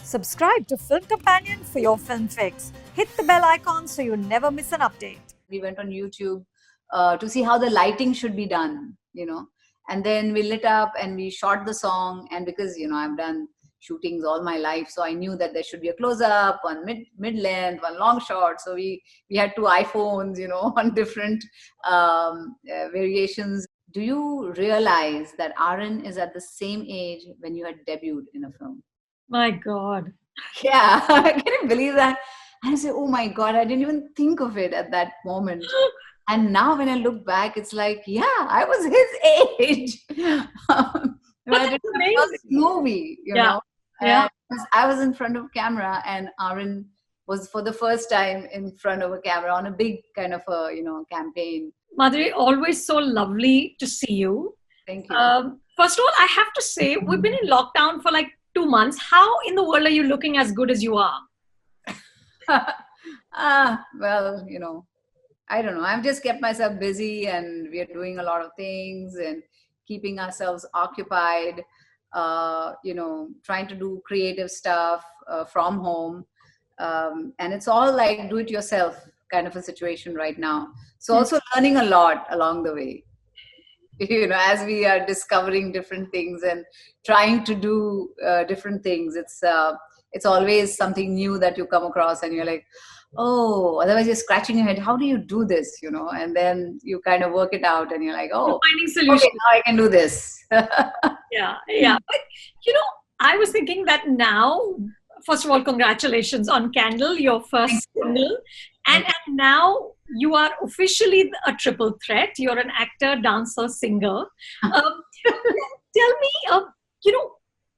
Subscribe to Film Companion for your film fix. Hit the bell icon so you never miss an update. We went on YouTube to see how the lighting should be done, and then we lit up and we shot the song. And because, I've done shootings all my life, so I knew that there should be a close up, one mid length, one long shot. So we had two iPhones, on different variations. Do you realize that Aaron is at the same age when you had debuted in a film? My God. Yeah, can you believe that? And I say, oh my God, I didn't even think of it at that moment. And now when I look back, it's like, yeah, I was his age. When I did the first movie, Yeah. I was in front of camera, and Aaron was for the first time in front of a camera on a big kind of a, campaign. Madhuri, always so lovely to see you. Thank you. First of all, I have to say, we've been in lockdown for like 2 months. How in the world are you looking as good as you are? Well, I don't know. I've just kept myself busy, and we are doing a lot of things and keeping ourselves occupied, trying to do creative stuff from home. And it's all like do it yourself kind of a situation right now. So also learning a lot along the way, as we are discovering different things and trying to do different things. It's always something new that you come across, and you're like, oh, otherwise you're scratching your head, how do you do this, and then you kind of work it out, and you're like, oh, you're finding solutions. Okay, now I can do this. Yeah. But, I was thinking that now, first of all, congratulations on Candle, your first single. And now you are officially a triple threat. You're an actor, dancer, singer. Tell me,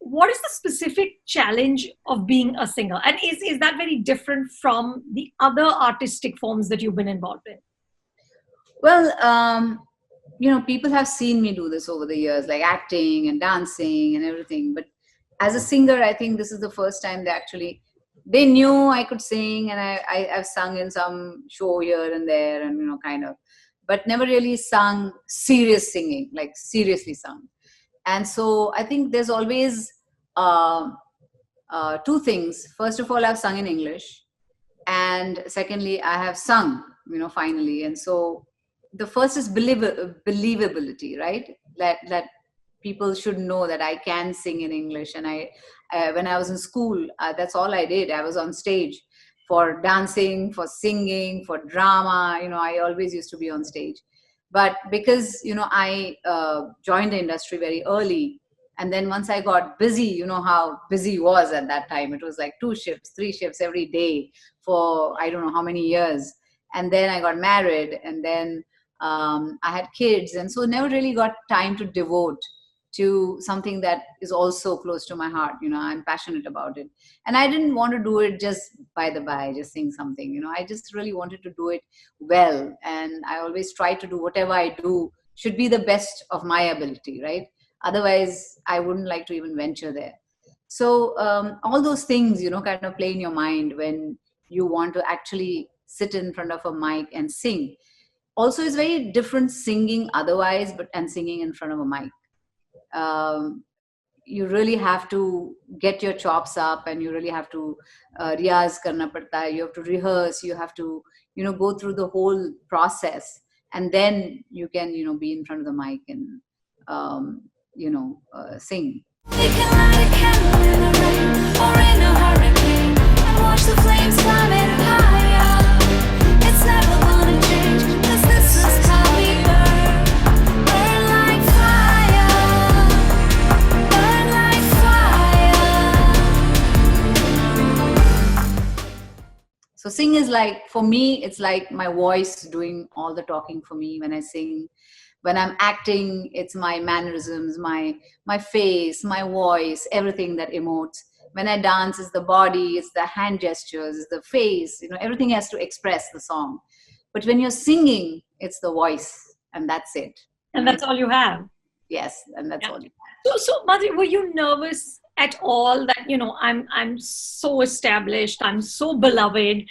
what is the specific challenge of being a singer? And is that very different from the other artistic forms that you've been involved in? Well, people have seen me do this over the years, like acting and dancing and everything. But as a singer, I think this is the first time they knew I could sing, and I've sung in some show here and there, and kind of, but never really sung serious singing, like seriously sung. And so I think there's always two things. First of all, I've sung in English, and secondly, I have sung, finally. And so the first is believability, right? That people should know that I can sing in English. And when I was in school, that's all I did. I was on stage for dancing, for singing, for drama. I always used to be on stage. But because, I joined the industry very early, and then once I got busy, you know how busy it was at that time. It was like 2 shifts, 3 shifts every day for I don't know how many years. And then I got married, and then I had kids. And so never really got time to devote to something that is also close to my heart. I'm passionate about it. And I didn't want to do it just by the by, just sing something. I just really wanted to do it well. And I always try to do whatever I do should be the best of my ability, right? Otherwise, I wouldn't like to even venture there. So all those things, kind of play in your mind when you want to actually sit in front of a mic and sing. Also, it's very different singing otherwise, and singing in front of a mic. You really have to get your chops up, and you really have to riyaz karna padta hai. You have to rehearse, you have to go through the whole process, and then you can be in front of the mic and sing. We can light a candle in the rain or in a hurricane and watch the flames climbing higher. It's never gonna change, 'cause this is how we burn. Burn like fire. Burn like fire. So sing is like, for me, it's like my voice doing all the talking for me when I sing. When I'm acting, it's my mannerisms, my face, my voice, everything that emotes. When I dance, it's the body, it's the hand gestures, it's the face. Everything has to express the song. But when you're singing, it's the voice, and that's it. And that's all you have. Yes, and that's all you have. So Madhuri, were you nervous at all that I'm so established, I'm so beloved?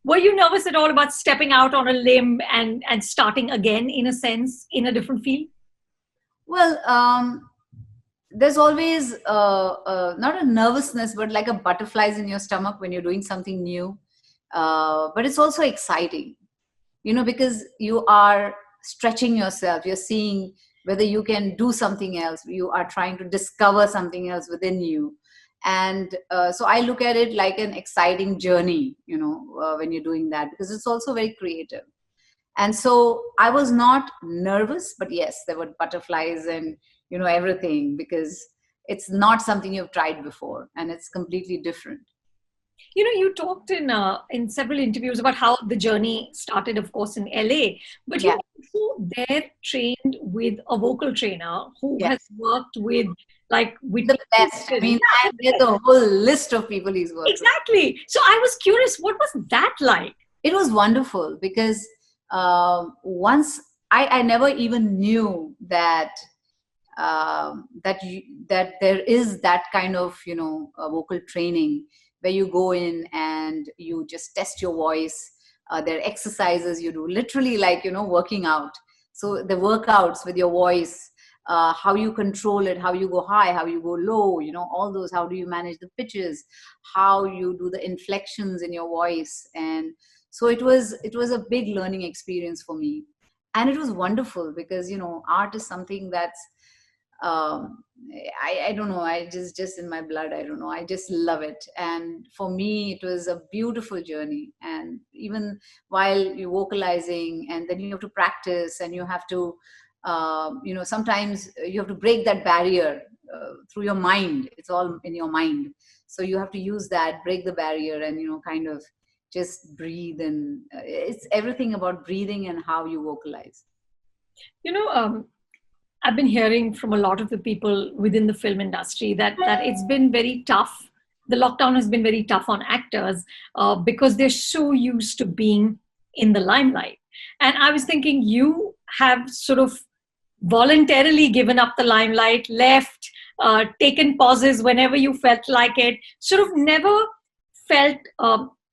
Were you nervous at all about stepping out on a limb and starting again, in a sense, in a different field? Well, there's always not a nervousness, but like a butterflies in your stomach when you're doing something new. But it's also exciting, because you are stretching yourself. You're seeing whether you can do something else. You are trying to discover something else within you. And so I look at it like an exciting journey, when you're doing that, because it's also very creative. And so I was not nervous, but yes, there were butterflies and everything, because it's not something you've tried before, and it's completely different. You talked in several interviews about how the journey started, of course, in LA, but you Yeah. also there trained with a vocal trainer who Yes. has worked with The best. I mean, there's a whole list of people he's worked with. Exactly. So I was curious, what was that like? It was wonderful, because once I never even knew that that there is that kind of vocal training, where you go in and you just test your voice. There are exercises you do, literally like working out. So the workouts with your voice, how you control it, how you go high, how you go low, all those, how do you manage the pitches, how you do the inflections in your voice. And so it was a big learning experience for me. And it was wonderful, because art is something that's um I don't know, I just in my blood. I don't know, I just love it. And for me it was a beautiful journey. And even while you're vocalizing, and then you have to practice, and you have to sometimes you have to break that barrier through your mind. It's all in your mind, so you have to use that, break the barrier, and kind of just breathe. And it's everything about breathing and how you vocalize. You know, I've been hearing from a lot of the people within the film industry that it's been very tough. The lockdown has been very tough on actors because they're so used to being in the limelight. And I was thinking, you have sort of voluntarily given up the limelight, left, taken pauses whenever you felt like it, sort of never felt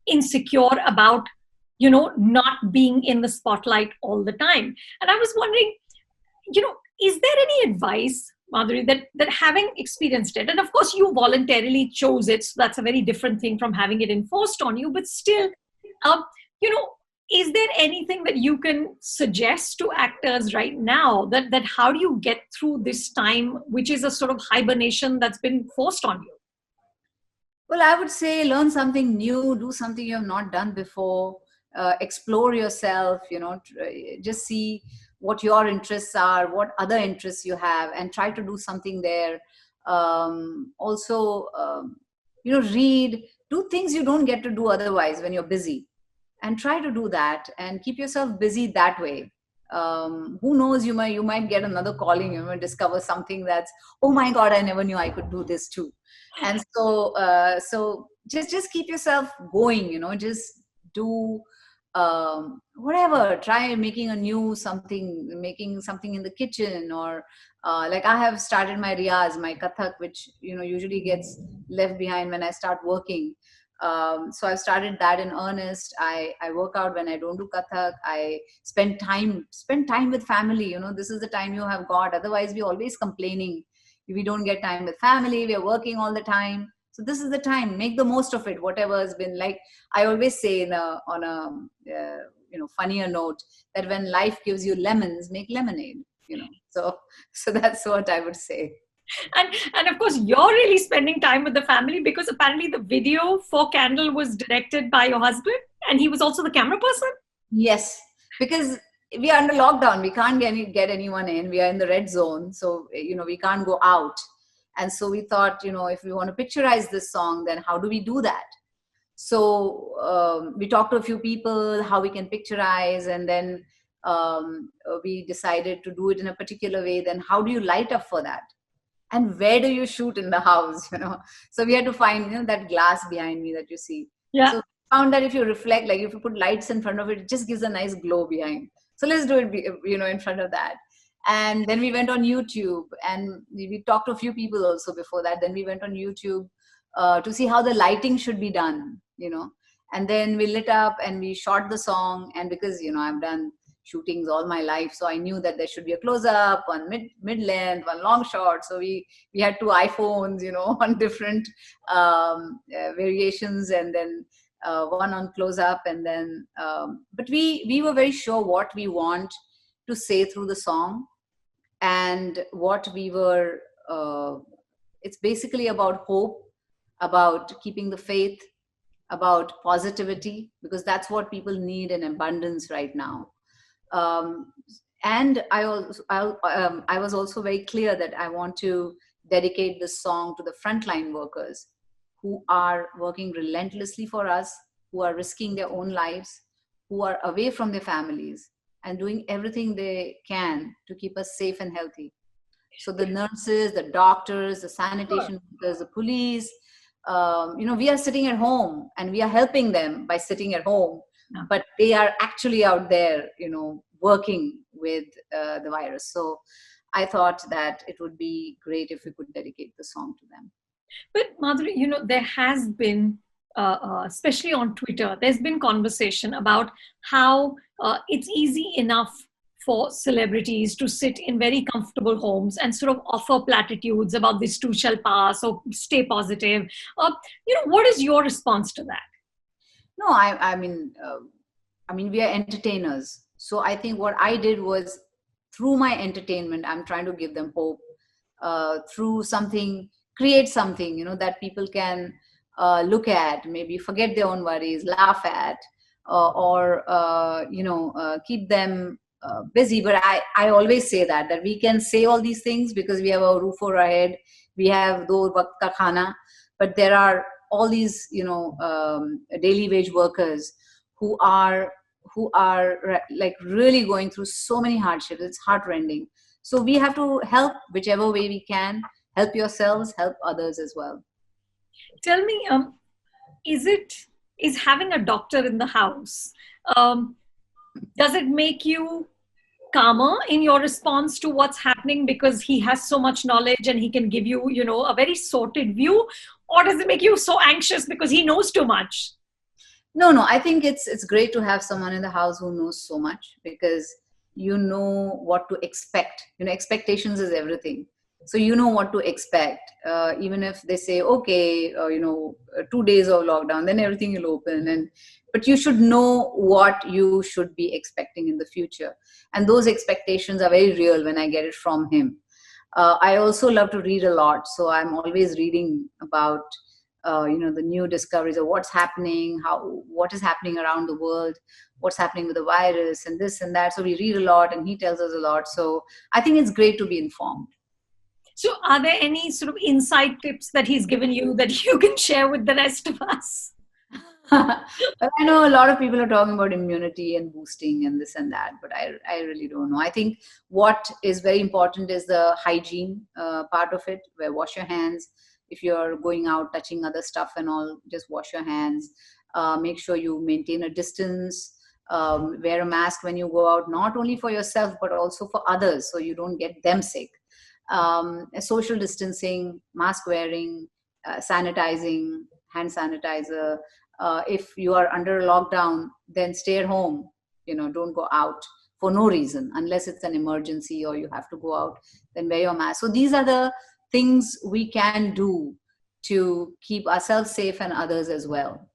insecure about, not being in the spotlight all the time. And I was wondering, is there any advice, Madhuri, that having experienced it, and of course you voluntarily chose it, so that's a very different thing from having it enforced on you, but still, um, is there anything that you can suggest to actors right now that how do you get through this time, which is a sort of hibernation that's been forced on you? Well, I would say learn something new, do something you have not done before, explore yourself, just see what your interests are, what other interests you have, and try to do something there. Also, read, do things you don't get to do otherwise when you're busy, and try to do that and keep yourself busy that way. Who knows, you might get another calling, you might discover something that's, oh my god, I never knew I could do this too. And so just keep yourself going, just do whatever. Try making a new something, making something in the kitchen, or like I have started my riyaz, my kathak, which usually gets left behind when I start working. So I've started that in earnest. I work out when I don't do kathak. I spend time with family. This is the time you have got. Otherwise, we're always complaining. We don't get time with family. We're working all the time. So this is the time. Make the most of it. Whatever has been, like I always say on a funnier note, that when life gives you lemons, make lemonade. So that's what I would say. And of course, you're really spending time with the family, because apparently the video for Candle was directed by your husband, and he was also the camera person. Yes, because we are under lockdown. We can't get anyone in. We are in the red zone, so we can't go out. And so we thought, if we want to picturize this song, then how do we do that? So we talked to a few people how we can picturize, and then we decided to do it in a particular way. Then how do you light up for that? And where do you shoot in the house? So we had to find that glass behind me that you see. Yeah. So found that if you reflect, like if you put lights in front of it, it just gives a nice glow behind. So let's do it, in front of that. And then we went on YouTube, and we talked to a few people also before that. Then we went on YouTube to see how the lighting should be done, And then we lit up and we shot the song. And because, I've done shootings all my life, so I knew that there should be a close-up, one mid-length, one long shot. So we had two iPhones, on different variations, and then one on close-up, and then but we were very sure what we want to say through the song, and what we were. It's basically about hope, about keeping the faith, about positivity, because that's what people need in abundance right now. And I was also very clear that I want to dedicate this song to the frontline workers who are working relentlessly for us, who are risking their own lives, who are away from their families and doing everything they can to keep us safe and healthy. So the nurses, the doctors, the sanitation workers, the police, we are sitting at home and we are helping them by sitting at home, but they are actually out there, working with the virus. So I thought that it would be great if we could dedicate the song to them. But Madhuri, there has been, especially on Twitter, there's been conversation about how it's easy enough for celebrities to sit in very comfortable homes and sort of offer platitudes about this too shall pass or stay positive. What is your response to that? No, I mean, we are entertainers. So I think what I did was, through my entertainment, I'm trying to give them hope, through something, create something, that people can look at, maybe forget their own worries, laugh at, or keep them busy. But I always say that we can say all these things because we have a roof over our head, we have do waqt ka khana, but there are all these daily wage workers who are like really going through so many hardships. It's heartrending. So we have to help whichever way we can. Help yourselves, help others as well. Tell me, is having a doctor in the house, does it make you calmer in your response to what's happening because he has so much knowledge and he can give you, a very sorted view? Or does it make you so anxious because he knows too much? No, I think it's great to have someone in the house who knows so much, because you know what to expect. Expectations is everything. So you know what to expect. Even if they say, okay, 2 days of lockdown, then everything will open. But you should know what you should be expecting in the future. And those expectations are very real when I get it from him. I also love to read a lot. So I'm always reading about, the new discoveries of what's happening, what is happening around the world, what's happening with the virus and this and that. So we read a lot and he tells us a lot. So I think it's great to be informed. So are there any sort of insight tips that he's given you that you can share with the rest of us? Well, I know a lot of people are talking about immunity and boosting and this and that, but I really don't know. I think what is very important is the hygiene part of it, where wash your hands. If you're going out, touching other stuff and all, just wash your hands. Make sure you maintain a distance. Wear a mask when you go out, not only for yourself, but also for others, so you don't get them sick. Social distancing, mask wearing, sanitizing, hand sanitizer. If you are under lockdown, then stay at home. Don't go out for no reason, unless it's an emergency or you have to go out, then wear your mask. So these are the things we can do to keep ourselves safe and others as well.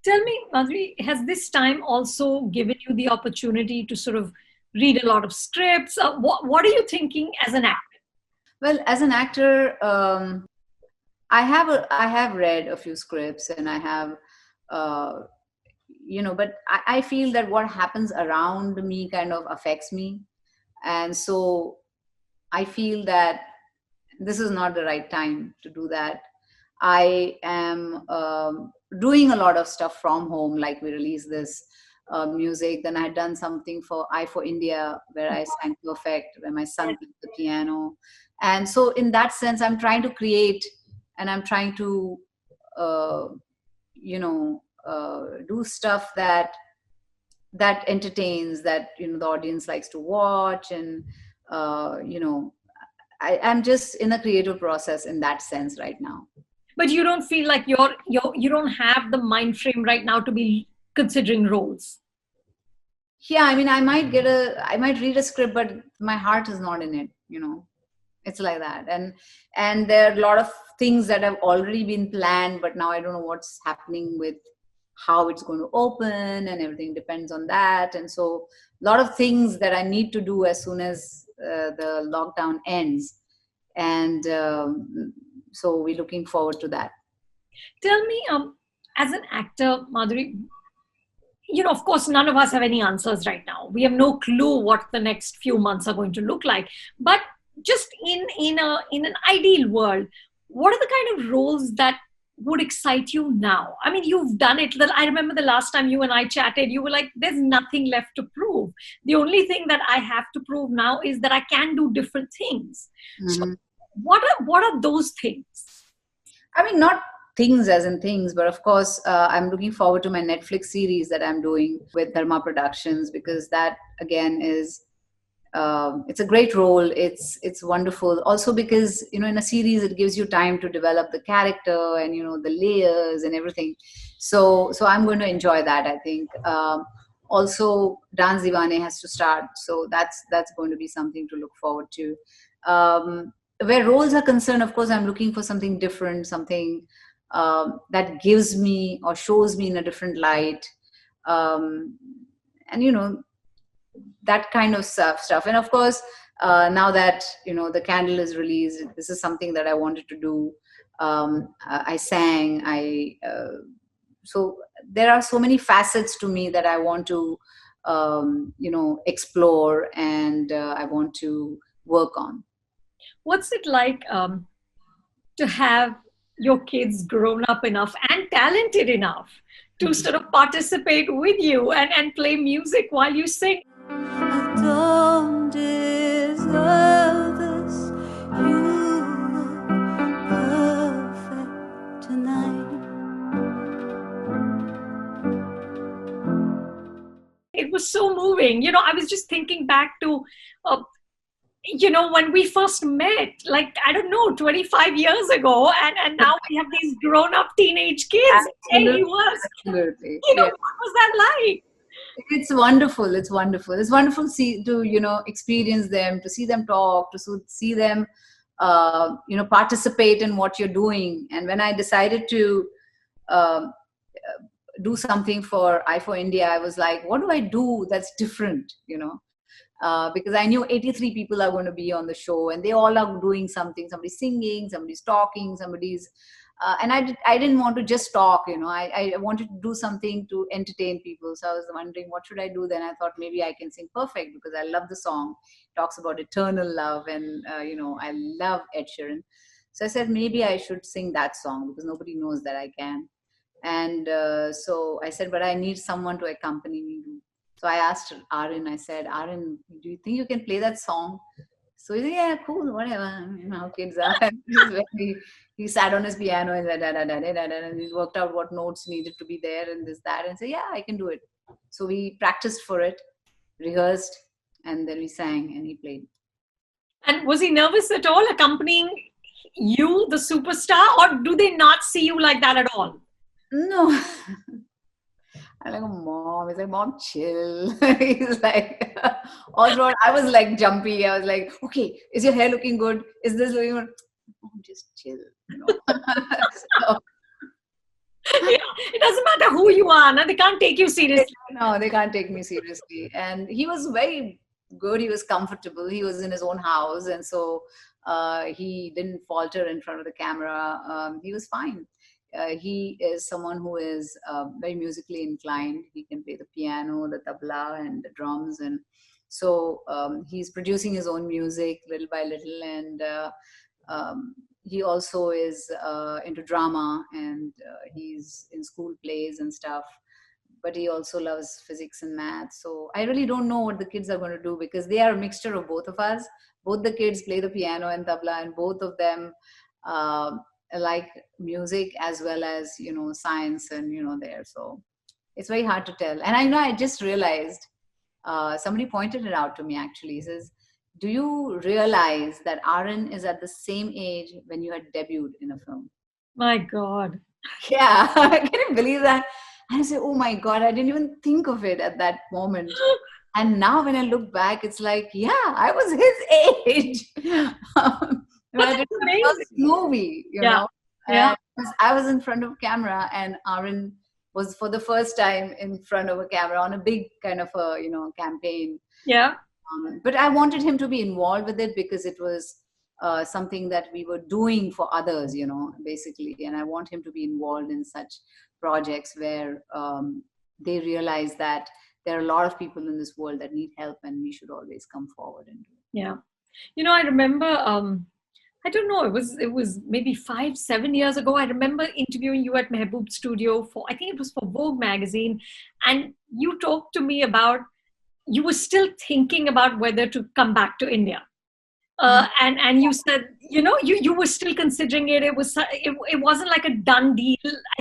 Tell me, Madhuri, has this time also given you the opportunity to sort of read a lot of scripts? What are you thinking as an actor? Well, as an actor, I have read a few scripts, and I have, but I feel that what happens around me kind of affects me. And so I feel that this is not the right time to do that. I am doing a lot of stuff from home, like we released this music. Then I had done something for I for India, where I sang perfect, where my son played the piano. And so in that sense, I'm trying to create, and I'm trying to, do stuff that entertains, that, the audience likes to watch. And, I'm just in a creative process in that sense right now. But you don't feel like you don't have the mind frame right now to be considering roles? Yeah, I mean, I might read a script, but my heart is not in it, you know. It's like that. And there are a lot of things that have already been planned, but now I don't know what's happening with how it's going to open, and everything depends on that. And so a lot of things that I need to do as soon as the lockdown ends. And so we're looking forward to that. Tell me, as an actor, Madhuri, of course, none of us have any answers right now. We have no clue what the next few months are going to look like. But just in an ideal world, what are the kind of roles that would excite you now? I mean, you've done it. I remember the last time you and I chatted, you were like, "There's nothing left to prove. The only thing that I have to prove now is that I can do different things." So, Mhm. what are those things? I mean, not things as in things, but of course, I'm looking forward to my Netflix series that I'm doing with Dharma Productions, because that again is it's a great role. It's wonderful. Also because in a series it gives you time to develop the character and the layers and everything. So I'm going to enjoy that. I think. Also, Dance Divane has to start, so that's going to be something to look forward to. Um, where roles are concerned, of course, I'm looking for something different, something that gives me or shows me in a different light, um, and that kind of stuff. And of course, now that the Candle is released, this is something that I wanted to do. I sang. So there are so many facets to me that I want to explore, and I want to work on. What's it like to have your kids grown up enough and talented enough to sort of participate with you and play music while you sing? I don't deserve this. You look perfect tonight. It was so moving. I was just thinking back to, when we first met, like, I don't know, 25 years ago, and now we have these grown up teenage kids. And he was, Absolutely. what was that like? It's wonderful. It's wonderful. It's wonderful to experience them, to see them talk, to see them participate in what you're doing. And when I decided to um, do something for I for India, I was like, what do I do that's different? Because I knew 83 people are going to be on the show, and they all are doing something. Somebody's singing, somebody's talking, somebody's and I didn't want to just talk. I wanted to do something to entertain people. So I was wondering, what should I do? Then I thought maybe I can sing Perfect, because I love the song. It talks about eternal love, and I love Ed Sheeran. So I said maybe I should sing that song, because nobody knows that I can. And so I said, but I need someone to accompany me. So I asked Aaron, I said, Aaron, do you think you can play that song? So he said, yeah, cool, whatever. How kids are. He sat on his piano and and he worked out what notes needed to be there and this, that, and said, yeah, I can do it. So we practiced for it, rehearsed, and then we sang and he played. And was he nervous at all accompanying you, the superstar, or do they not see you like that at all? No. I'm like, Mom. He's like, Mom, chill. He's like, all throughout, I was like jumpy. I was like, okay, is your hair looking good? Is this looking good? Mom, just chill. So, Yeah, it doesn't matter who you are, no? They can't take you seriously. no, they can't take me seriously. And he was very good. He was comfortable. He was in his own house. And so he didn't falter in front of the camera. He was fine. He is someone who is very musically inclined. He can play the piano, the tabla, and the drums. And so he's producing his own music little by little. And he also is into drama, and he's in school plays and stuff. But he also loves physics and math. So I really don't know what the kids are going to do, because they are a mixture of both of us. Both the kids play the piano and tabla, and both of them like music as well as science and there. So it's very hard to tell. And I just realized somebody pointed it out to me actually. He says, do you realize that Aaron is at the same age when you had debuted in a film? My God. Yeah. Can you believe that? And I say, oh my God, I didn't even think of it at that moment. And now when I look back, it's like, yeah, I was his age. When I did That's my amazing. first movie, Yeah. Yeah. because I was in front of camera, and Aaron was for the first time in front of a camera on a big kind of a, campaign. Yeah. But I wanted him to be involved with it because it was something that we were doing for others, basically. And I want him to be involved in such projects where they realize that there are a lot of people in this world that need help, and we should always come forward and do it. Yeah. I remember, I don't know, it was maybe 5-7 years ago. I remember interviewing you at Mehboob's studio for, I think it was for Vogue magazine. And you talked to me about, you were still thinking about whether to come back to India. And you said, you were still considering it. It wasn't like a done deal.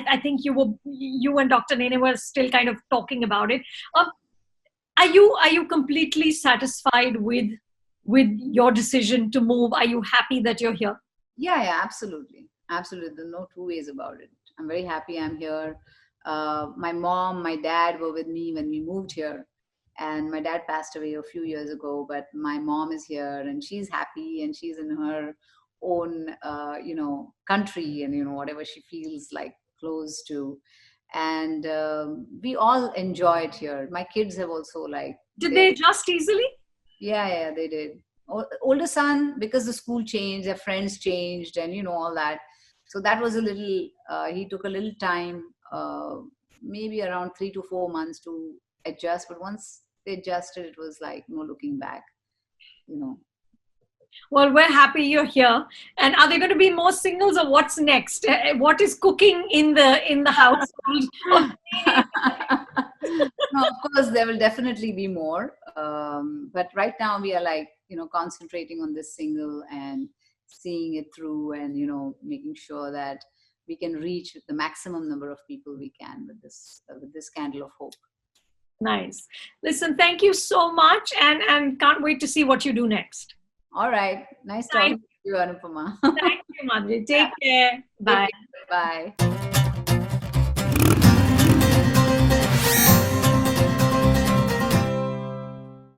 I think you and Dr. Nene were still kind of talking about it. Are you completely satisfied with your decision to move? Are you happy that you're here? Yeah, absolutely. Absolutely. There's no two ways about it. I'm very happy I'm here. My mom, my dad were with me when we moved here. And my dad passed away a few years ago, but my mom is here and she's happy and she's in her own, country and, whatever she feels like close to. And we all enjoyed here. My kids have also Did they adjust easily? Yeah, they did. Older son, because the school changed, their friends changed, and all that. So that was a little. He took a little time, maybe around 3 to 4 months to adjust. But once they adjusted, it was like no looking back. Well, we're happy you're here. And are there going to be more singles, or what's next? What is cooking in the household? No, of course, there will definitely be more. But right now we are concentrating on this single and seeing it through and, making sure that we can reach the maximum number of people we can with this Candle of Hope. Nice. Listen, thank you so much, and can't wait to see what you do next. All right. Nice talking to you, Anupama. Thank you, Madhuri. Take care. Bye. Bye.